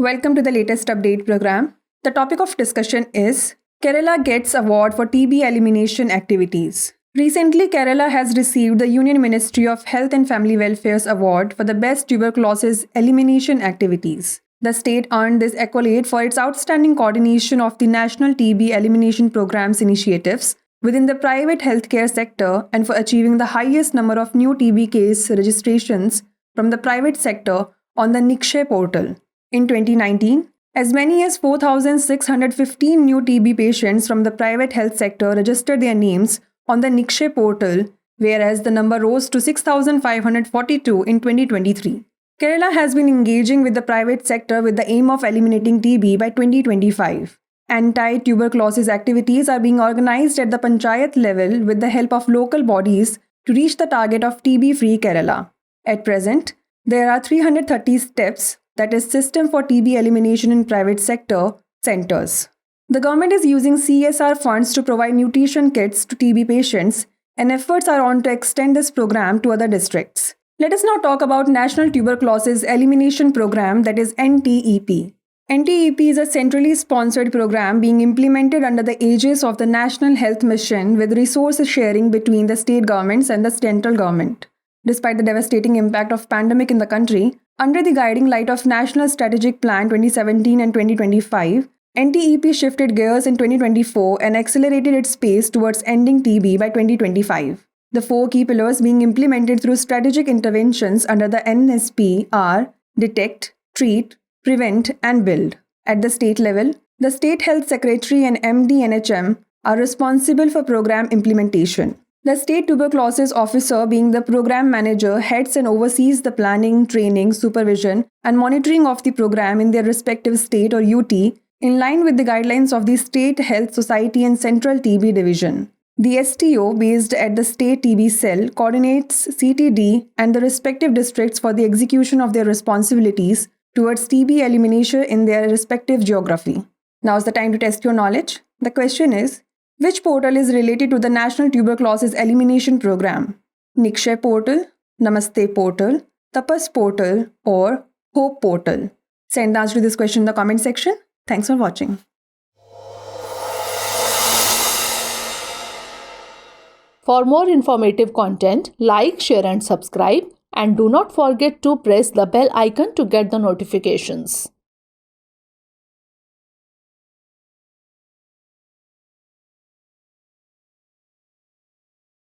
Welcome to the latest update program. The topic of discussion is Kerala gets award for TB elimination activities. Recently, Kerala has received the Union Ministry of Health and Family Welfare's award for the best tuberculosis elimination activities. The state earned this accolade for its outstanding coordination of the national TB elimination programs initiatives within the private healthcare sector and for achieving the highest number of new TB case registrations from the private sector on the NIKSHAY portal. In 2019, as many as 4,615 new TB patients from the private health sector registered their names on the NIKSHAY portal, whereas the number rose to 6,542 in 2023. Kerala has been engaging with the private sector with the aim of eliminating TB by 2025. Anti-tuberculosis activities are being organized at the panchayat level with the help of local bodies to reach the target of TB-free Kerala. At present, there are 330 steps, that is System for TB Elimination in Private Sector, centers. The government is using CSR funds to provide nutrition kits to TB patients, and efforts are on to extend this program to other districts. Let us now talk about National Tuberculosis Elimination Program, that is NTEP. NTEP is a centrally sponsored program being implemented under the aegis of the National Health Mission with resource sharing between the state governments and the central government. Despite the devastating impact of pandemic in the country, under the guiding light of National Strategic Plan 2017 and 2025, NTEP shifted gears in 2024 and accelerated its pace towards ending TB by 2025. The four key pillars being implemented through strategic interventions under the NSP are Detect, Treat, Prevent and Build. At the state level, the State Health Secretary and MD-NHM are responsible for program implementation. The State Tuberculosis Officer, being the program manager, heads and oversees the planning, training, supervision and monitoring of the program in their respective state or UT in line with the guidelines of the State Health Society and Central TB Division. The STO, based at the State TB Cell, coordinates CTD and the respective districts for the execution of their responsibilities towards TB elimination in their respective geography. Now is the time to test your knowledge. The question is, which portal is related to the National Tuberculosis Elimination Program? NIKSHAY portal, Namaste portal, Tapas portal or Hope portal? Send the answer to this question in the comment section. Thanks for watching. For more informative content, like, share and subscribe, and do not forget to press the bell icon to get the notifications.